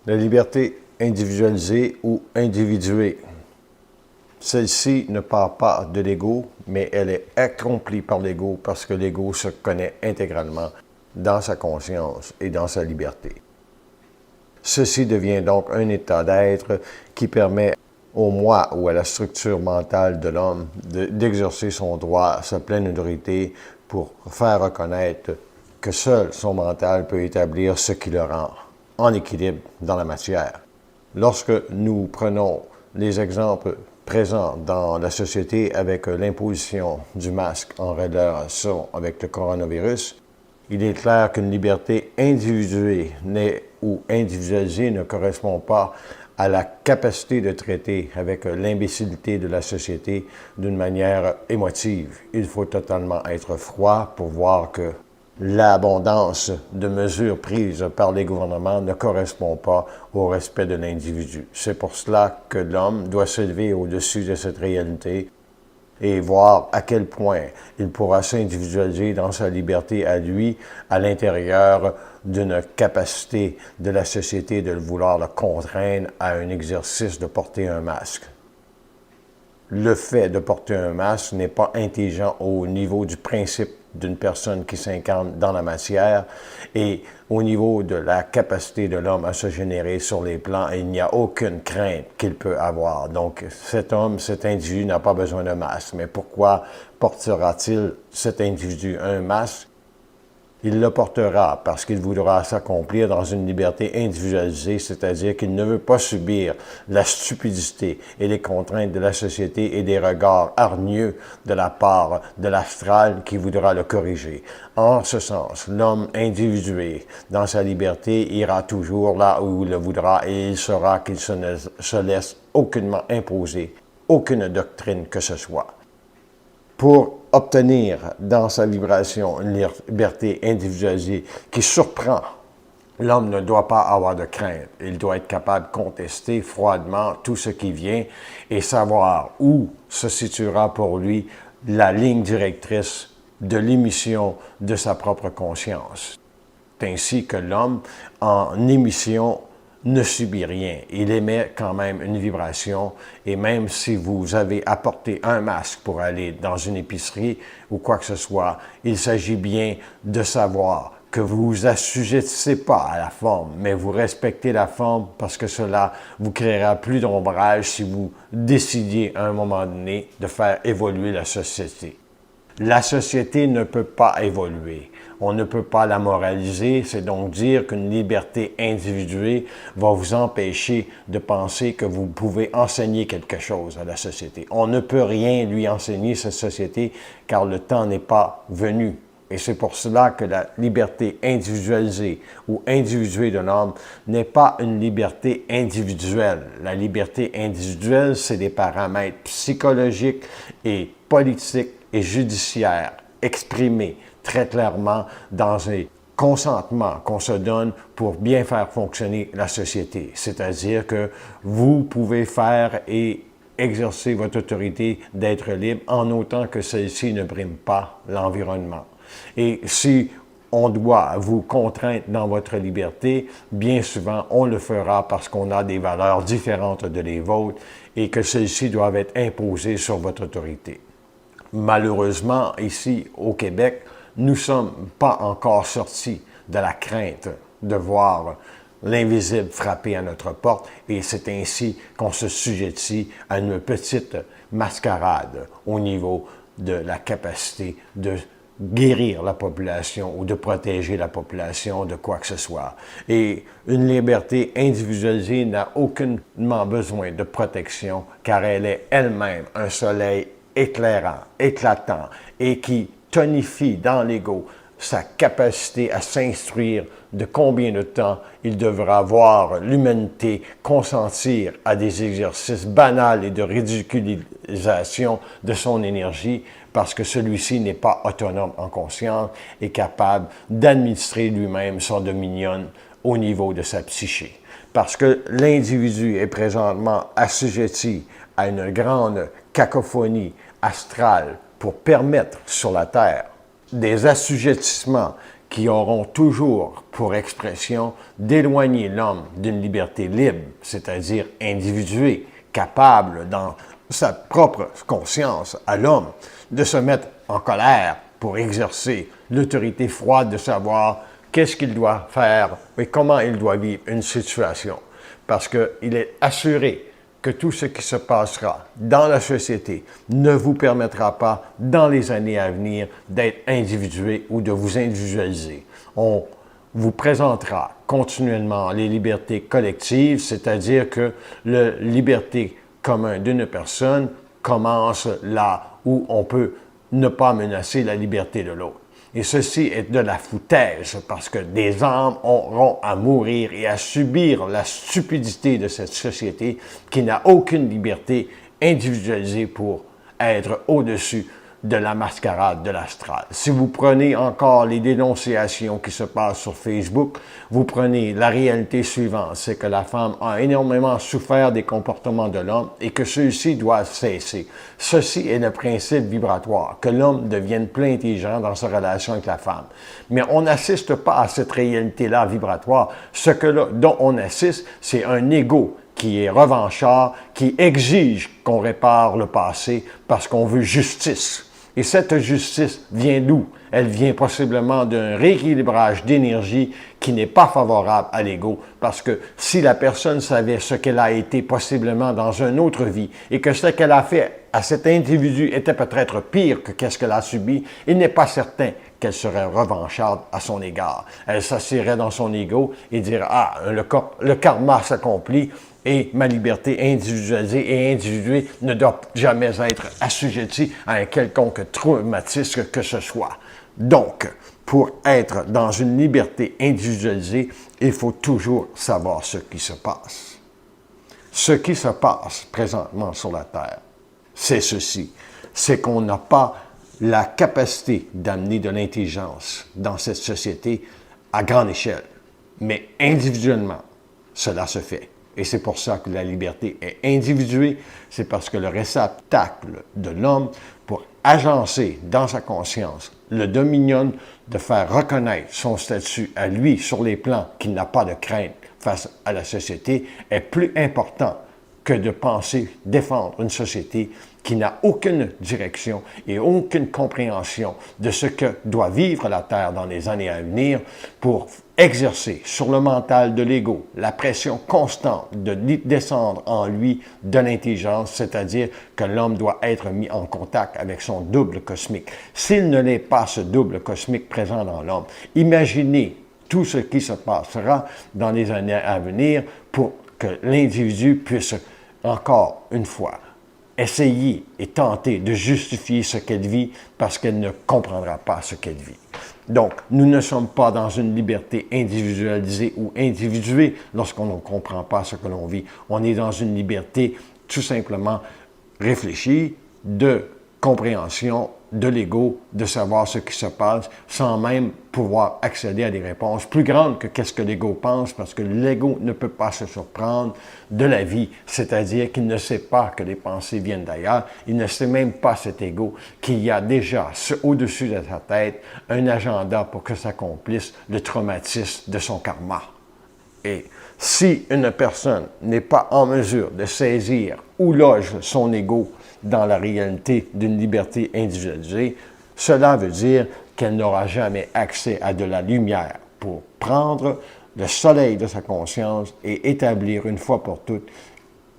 La liberté individualisée ou individuée. Celle-ci ne part pas de l'ego, mais elle est accomplie par l'ego parce que l'ego se connaît intégralement dans sa conscience et dans sa liberté. Ceci devient donc un état d'être qui permet au moi ou à la structure mentale de l'homme d'exercer son droit, sa pleine autorité pour faire reconnaître que seul son mental peut établir ce qui le rend en équilibre dans la matière. Lorsque nous prenons les exemples présents dans la société avec l'imposition du masque en relation avec le coronavirus, il est clair qu'une liberté individuée ou individualisée ne correspond pas à la capacité de traiter avec l'imbécilité de la société d'une manière émotive. Il faut totalement être froid pour voir que l'abondance de mesures prises par les gouvernements ne correspond pas au respect de l'individu. C'est pour cela que l'homme doit s'élever au-dessus de cette réalité et voir à quel point il pourra s'individualiser dans sa liberté à lui, à l'intérieur d'une capacité de la société de vouloir le contraindre à un exercice de porter un masque. Le fait de porter un masque n'est pas intelligent au niveau du principe d'une personne qui s'incarne dans la matière et au niveau de la capacité de l'homme à se générer sur les plans, il n'y a aucune crainte qu'il peut avoir. Donc cet homme, cet individu n'a pas besoin de masque. Mais pourquoi portera-t-il cet individu un masque? Il le portera parce qu'il voudra s'accomplir dans une liberté individualisée, c'est-à-dire qu'il ne veut pas subir la stupidité et les contraintes de la société et des regards hargneux de la part de l'astral qui voudra le corriger. En ce sens, l'homme individué dans sa liberté ira toujours là où il le voudra et il saura qu'il ne se laisse aucunement imposer aucune doctrine que ce soit. Pour obtenir dans sa vibration une liberté individualisée qui surprend, l'homme ne doit pas avoir de crainte. Il doit être capable de contester froidement tout ce qui vient et savoir où se situera pour lui la ligne directrice de l'émission de sa propre conscience. C'est ainsi que l'homme, en émission, ne subit rien. Il émet quand même une vibration et même si vous avez apporté un masque pour aller dans une épicerie ou quoi que ce soit, il s'agit bien de savoir que vous vous assujettissez pas à la forme, mais vous respectez la forme parce que cela vous créera plus d'ombrage si vous décidiez à un moment donné de faire évoluer la société. La société ne peut pas évoluer. On ne peut pas la moraliser, c'est donc dire qu'une liberté individuée va vous empêcher de penser que vous pouvez enseigner quelque chose à la société. On ne peut rien lui enseigner, cette société, car le temps n'est pas venu. Et c'est pour cela que la liberté individualisée ou individuée de l'homme n'est pas une liberté individuelle. La liberté individuelle, c'est des paramètres psychologiques et politiques et judiciaires exprimés très clairement dans un consentement qu'on se donne pour bien faire fonctionner la société. C'est-à-dire que vous pouvez faire et exercer votre autorité d'être libre en autant que celle-ci ne brime pas l'environnement. Et si on doit vous contraindre dans votre liberté, bien souvent, on le fera parce qu'on a des valeurs différentes de les vôtres et que celles-ci doivent être imposées sur votre autorité. Malheureusement, ici, au Québec, nous ne sommes pas encore sortis de la crainte de voir l'invisible frapper à notre porte et c'est ainsi qu'on se sujette à une petite mascarade au niveau de la capacité de guérir la population ou de protéger la population de quoi que ce soit. Et une liberté individualisée n'a aucunement besoin de protection car elle est elle-même un soleil éclairant, éclatant et qui tonifie dans l'ego sa capacité à s'instruire de combien de temps il devra voir l'humanité consentir à des exercices banals et de ridiculisation de son énergie parce que celui-ci n'est pas autonome en conscience et capable d'administrer lui-même son dominion au niveau de sa psyché. Parce que l'individu est présentement assujetti à une grande cacophonie astrale pour permettre sur la Terre des assujettissements qui auront toujours pour expression d'éloigner l'homme d'une liberté libre, c'est-à-dire individuée, capable dans sa propre conscience à l'homme de se mettre en colère pour exercer l'autorité froide de savoir qu'est-ce qu'il doit faire et comment il doit vivre une situation. Parce qu'il est assuré que tout ce qui se passera dans la société ne vous permettra pas, dans les années à venir, d'être individué ou de vous individualiser. On vous présentera continuellement les libertés collectives, c'est-à-dire que la liberté commune d'une personne commence là où on peut ne pas menacer la liberté de l'autre. Et ceci est de la foutaise parce que des âmes auront à mourir et à subir la stupidité de cette société qui n'a aucune liberté individualisée pour être au-dessus de la mascarade de l'astral. Si vous prenez encore les dénonciations qui se passent sur Facebook, vous prenez la réalité suivante, c'est que la femme a énormément souffert des comportements de l'homme et que ceux-ci doivent cesser. Ceci est le principe vibratoire, que l'homme devienne plus intelligent dans sa relation avec la femme. Mais on n'assiste pas à cette réalité-là vibratoire. Dont on assiste, c'est un ego qui est revanchard, qui exige qu'on répare le passé parce qu'on veut justice. Et cette justice vient d'où? Elle vient possiblement d'un rééquilibrage d'énergie qui n'est pas favorable à l'ego. Parce que si la personne savait ce qu'elle a été possiblement dans une autre vie et que ce qu'elle a fait à cet individu était peut-être pire que qu'est-ce qu'elle a subi, il n'est pas certain qu'elle serait revancharde à son égard. Elle s'assirait dans son ego et dirait « Ah, le karma s'accomplit ». Et ma liberté individualisée et individuée ne doit jamais être assujettie à un quelconque traumatisme que ce soit. Donc, pour être dans une liberté individualisée, il faut toujours savoir ce qui se passe. Ce qui se passe présentement sur la Terre, c'est ceci, c'est qu'on n'a pas la capacité d'amener de l'intelligence dans cette société à grande échelle, mais individuellement, cela se fait. Et c'est pour ça que la liberté est individuée, c'est parce que le réceptacle de l'homme pour agencer dans sa conscience le dominion de faire reconnaître son statut à lui sur les plans qu'il n'a pas de crainte face à la société est plus important que de penser défendre une société qui n'a aucune direction et aucune compréhension de ce que doit vivre la Terre dans les années à venir pour exercer sur le mental de l'ego la pression constante de descendre en lui de l'intelligence, c'est-à-dire que l'homme doit être mis en contact avec son double cosmique. S'il ne l'est pas, ce double cosmique présent dans l'homme, imaginez tout ce qui se passera dans les années à venir pour que l'individu puisse, encore une fois, essayer et tenter de justifier ce qu'elle vit parce qu'elle ne comprendra pas ce qu'elle vit. Donc, nous ne sommes pas dans une liberté individualisée ou individuée lorsqu'on ne comprend pas ce que l'on vit. On est dans une liberté tout simplement réfléchie, de compréhension de l'ego, de savoir ce qui se passe, sans même pouvoir accéder à des réponses plus grandes que qu'est-ce que l'ego pense, parce que l'ego ne peut pas se surprendre de la vie, c'est-à-dire qu'il ne sait pas que les pensées viennent d'ailleurs, il ne sait même pas, cet ego, qu'il y a déjà au-dessus de sa tête un agenda pour que s'accomplisse le traumatisme de son karma. Et si une personne n'est pas en mesure de saisir où loge son ego dans la réalité d'une liberté individualisée, cela veut dire qu'elle n'aura jamais accès à de la lumière pour prendre le soleil de sa conscience et établir une fois pour toutes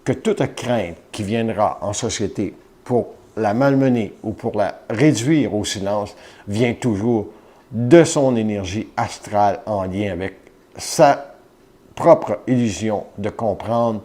que toute crainte qui viendra en société pour la malmener ou pour la réduire au silence vient toujours de son énergie astrale en lien avec sa propre illusion de comprendre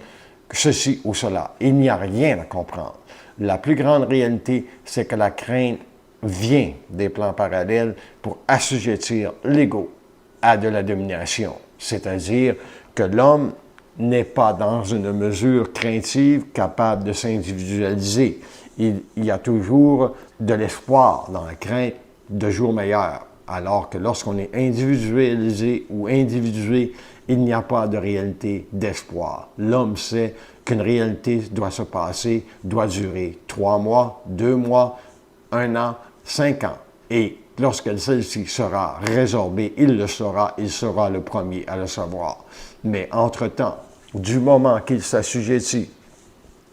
ceci ou cela. Il n'y a rien à comprendre. La plus grande réalité, c'est que la crainte vient des plans parallèles pour assujettir l'ego à de la domination. C'est-à-dire que l'homme n'est pas dans une mesure craintive capable de s'individualiser. Il y a toujours de l'espoir dans la crainte de jours meilleurs, alors que lorsqu'on est individualisé ou individué, il n'y a pas de réalité d'espoir. L'homme sait qu'une réalité doit se passer, doit durer 3 mois, 2 mois, 1 an, 5 ans. Et lorsque celle-ci sera résorbée, il sera le premier à le savoir. Mais entre-temps, du moment qu'il s'assujettit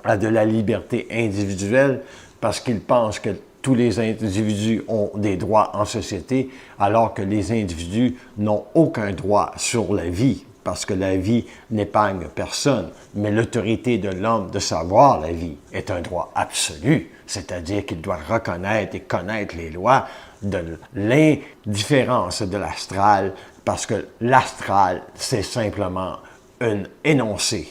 à de la liberté individuelle, parce qu'il pense que tous les individus ont des droits en société, alors que les individus n'ont aucun droit sur la vie, parce que la vie n'épargne personne. Mais l'autorité de l'homme de savoir la vie est un droit absolu, c'est-à-dire qu'il doit reconnaître et connaître les lois de l'indifférence de l'astral, parce que l'astral, c'est simplement un énoncé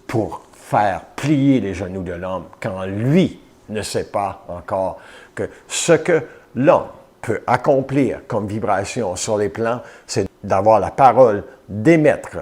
pour faire plier les genoux de l'homme quand lui ne sait pas encore que ce que l'homme peut accomplir comme vibration sur les plans, c'est d'avoir la parole d'émettre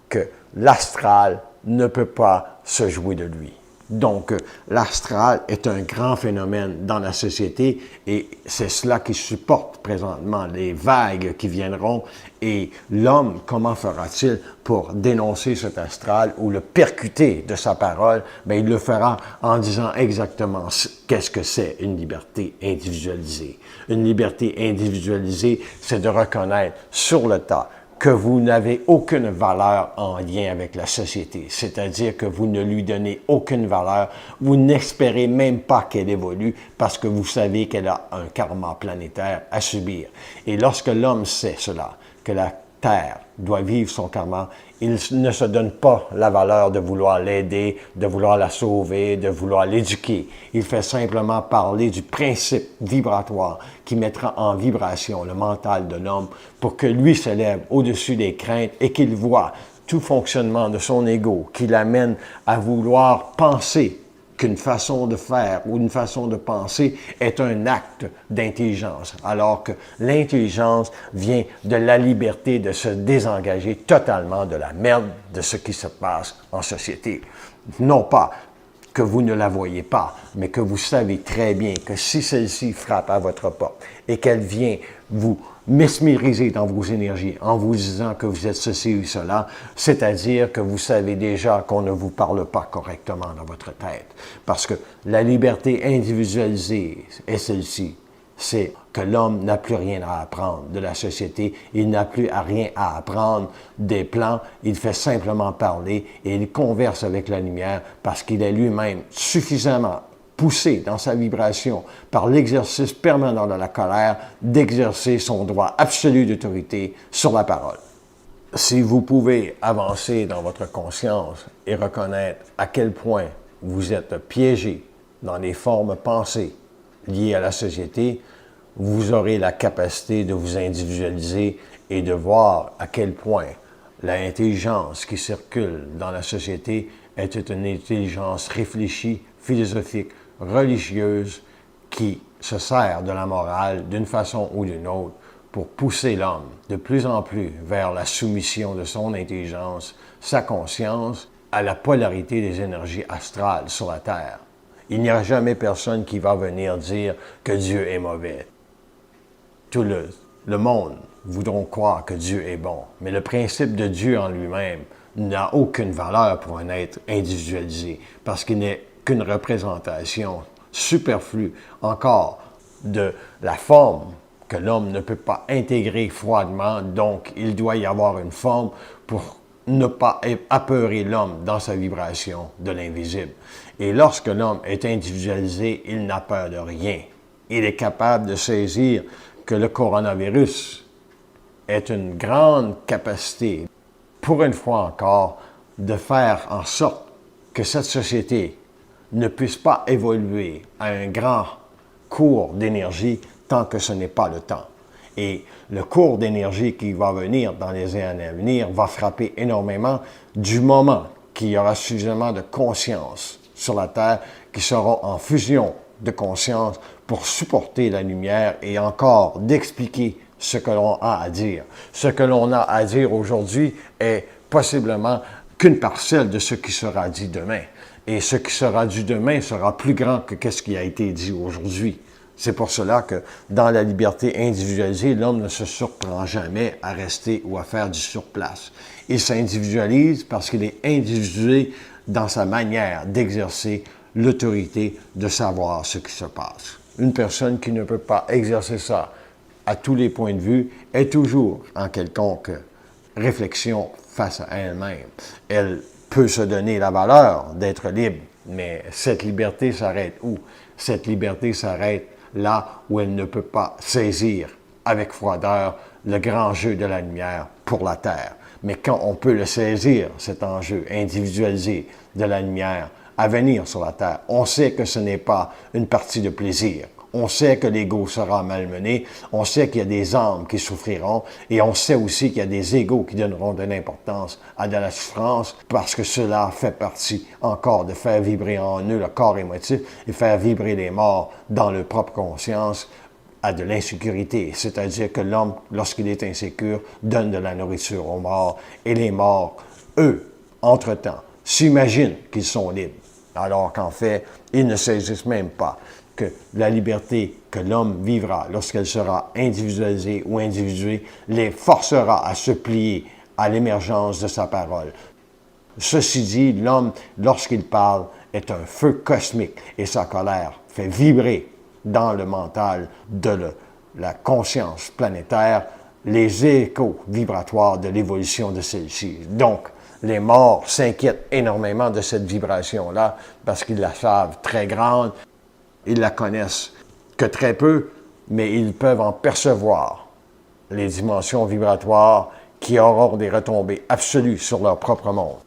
que l'astral ne peut pas se jouer de lui. Donc, l'astral est un grand phénomène dans la société et c'est cela qui supporte présentement les vagues qui viendront. Et l'homme, comment fera-t-il pour dénoncer cet astral ou le percuter de sa parole? Bien, il le fera en disant exactement qu'est-ce que c'est une liberté individualisée. Une liberté individualisée, c'est de reconnaître sur le tas que vous n'avez aucune valeur en lien avec la société, c'est-à-dire que vous ne lui donnez aucune valeur, vous n'espérez même pas qu'elle évolue parce que vous savez qu'elle a un karma planétaire à subir. Et lorsque l'homme sait cela, que la Terre doit vivre son karma, il ne se donne pas la valeur de vouloir l'aider, de vouloir la sauver, de vouloir l'éduquer. Il fait simplement parler du principe vibratoire qui mettra en vibration le mental de l'homme pour que lui s'élève au-dessus des craintes et qu'il voit tout fonctionnement de son ego qui l'amène à vouloir penser qu'une façon de faire ou une façon de penser est un acte d'intelligence, alors que l'intelligence vient de la liberté de se désengager totalement de la merde de ce qui se passe en société. Non pas que vous ne la voyez pas, mais que vous savez très bien que si celle-ci frappe à votre porte et qu'elle vient vous mesmériser dans vos énergies en vous disant que vous êtes ceci ou cela, c'est-à-dire que vous savez déjà qu'on ne vous parle pas correctement dans votre tête. Parce que la liberté individualisée est celle-ci. C'est que l'homme n'a plus rien à apprendre de la société, il n'a plus rien à apprendre des plans, il fait simplement parler et il converse avec la lumière parce qu'il est lui-même suffisamment poussé dans sa vibration par l'exercice permanent de la colère, d'exercer son droit absolu d'autorité sur la parole. Si vous pouvez avancer dans votre conscience et reconnaître à quel point vous êtes piégé dans les formes pensées liées à la société, vous aurez la capacité de vous individualiser et de voir à quel point l'intelligence qui circule dans la société est une intelligence réfléchie, philosophique, religieuse, qui se sert de la morale d'une façon ou d'une autre pour pousser l'homme de plus en plus vers la soumission de son intelligence, sa conscience, à la polarité des énergies astrales sur la Terre. Il n'y a jamais personne qui va venir dire que Dieu est mauvais. Tout le monde voudront croire que Dieu est bon, mais le principe de Dieu en lui-même n'a aucune valeur pour un être individualisé, parce qu'il n'est qu'une représentation superflue encore de la forme que l'homme ne peut pas intégrer froidement, donc il doit y avoir une forme pour ne pas apeurer l'homme dans sa vibration de l'invisible. Et lorsque l'homme est individualisé, il n'a peur de rien. Il est capable de saisir que le coronavirus est une grande capacité, pour une fois encore, de faire en sorte que cette société ne puisse pas évoluer à un grand cours d'énergie tant que ce n'est pas le temps. Et le cours d'énergie qui va venir dans les années à venir va frapper énormément du moment qu'il y aura suffisamment de conscience sur la Terre qui seront en fusion de conscience pour supporter la lumière et encore d'expliquer ce que l'on a à dire. Ce que l'on a à dire aujourd'hui est possiblement qu'une parcelle de ce qui sera dit demain. Et ce qui sera dit demain sera plus grand que ce qui a été dit aujourd'hui. C'est pour cela que dans la liberté individualisée, l'homme ne se surprend jamais à rester ou à faire du surplace. Il s'individualise parce qu'il est individué dans sa manière d'exercer l'autorité de savoir ce qui se passe. Une personne qui ne peut pas exercer ça à tous les points de vue est toujours en quelconque réflexion face à elle-même. Elle peut se donner la valeur d'être libre, mais cette liberté s'arrête où? Cette liberté s'arrête là où elle ne peut pas saisir avec froideur le grand jeu de la lumière pour la Terre. Mais quand on peut le saisir, cet enjeu individualisé de la lumière à venir sur la Terre, on sait que ce n'est pas une partie de plaisir. On sait que l'ego sera malmené, on sait qu'il y a des âmes qui souffriront, et on sait aussi qu'il y a des égos qui donneront de l'importance à de la souffrance, parce que cela fait partie encore de faire vibrer en eux le corps émotif et faire vibrer les morts dans leur propre conscience à de l'insécurité. C'est-à-dire que l'homme, lorsqu'il est insécure, donne de la nourriture aux morts, et les morts, eux, entre-temps, s'imaginent qu'ils sont libres, alors qu'en fait, ils ne saisissent même pas que la liberté que l'homme vivra lorsqu'elle sera individualisée ou individuée les forcera à se plier à l'émergence de sa parole. Ceci dit, l'homme, lorsqu'il parle, est un feu cosmique et sa colère fait vibrer dans le mental de la conscience planétaire les échos vibratoires de l'évolution de celle-ci. Donc, les morts s'inquiètent énormément de cette vibration-là parce qu'ils la savent très grande. Ils la connaissent que très peu, mais ils peuvent en percevoir les dimensions vibratoires qui auront des retombées absolues sur leur propre monde.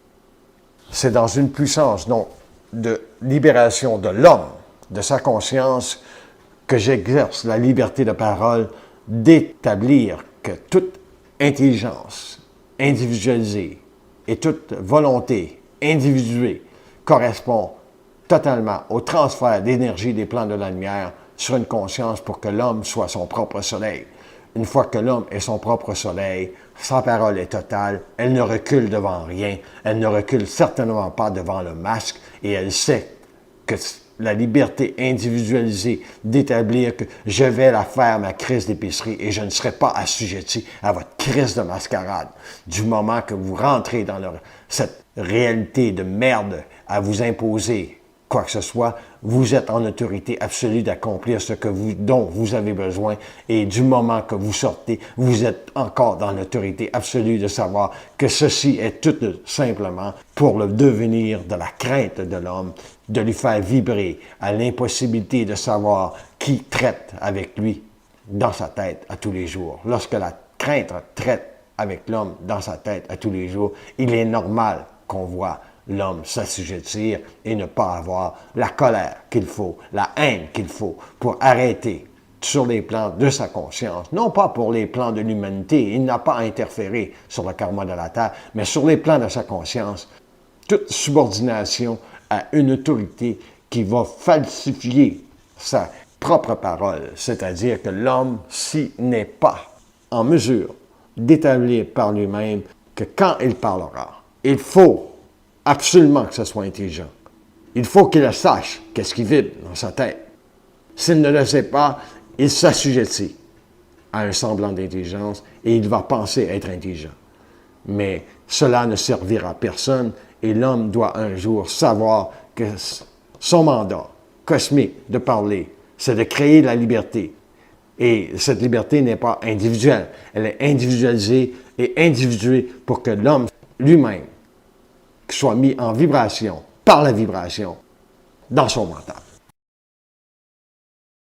C'est dans une puissance donc de libération de l'homme, de sa conscience, que j'exerce la liberté de parole d'établir que toute intelligence individualisée et toute volonté individuée correspond totalement au transfert d'énergie des plans de la lumière sur une conscience pour que l'homme soit son propre soleil. Une fois que l'homme est son propre soleil, sa parole est totale, elle ne recule devant rien, elle ne recule certainement pas devant le masque, et elle sait que la liberté individualisée d'établir que je vais la faire, ma crise d'épicerie, et je ne serai pas assujetti à votre crise de mascarade. Du moment que vous rentrez dans cette réalité de merde à vous imposer quoi que ce soit, vous êtes en autorité absolue d'accomplir ce dont vous avez besoin, et du moment que vous sortez, vous êtes encore dans l'autorité absolue de savoir que ceci est tout simplement pour le devenir de la crainte de l'homme, de lui faire vibrer à l'impossibilité de savoir qui traite avec lui dans sa tête à tous les jours. Lorsque la crainte traite avec l'homme dans sa tête à tous les jours, il est normal qu'on voit l'homme s'assujettir et ne pas avoir la colère qu'il faut, la haine qu'il faut pour arrêter sur les plans de sa conscience, non pas pour les plans de l'humanité, il n'a pas interféré sur le karma de la Terre, mais sur les plans de sa conscience, toute subordination à une autorité qui va falsifier sa propre parole, c'est-à-dire que l'homme, s'il n'est pas en mesure d'établir par lui-même que quand il parlera, il faut absolument que ce soit intelligent. Il faut qu'il le sache, qu'est-ce qui vibre dans sa tête. S'il ne le sait pas, il s'assujettit à un semblant d'intelligence et il va penser être intelligent. Mais cela ne servira à personne et l'homme doit un jour savoir que son mandat cosmique de parler, c'est de créer la liberté. Et cette liberté n'est pas individuelle, elle est individualisée et individuée pour que l'homme lui-même soit mis en vibration, par la vibration, dans son mental.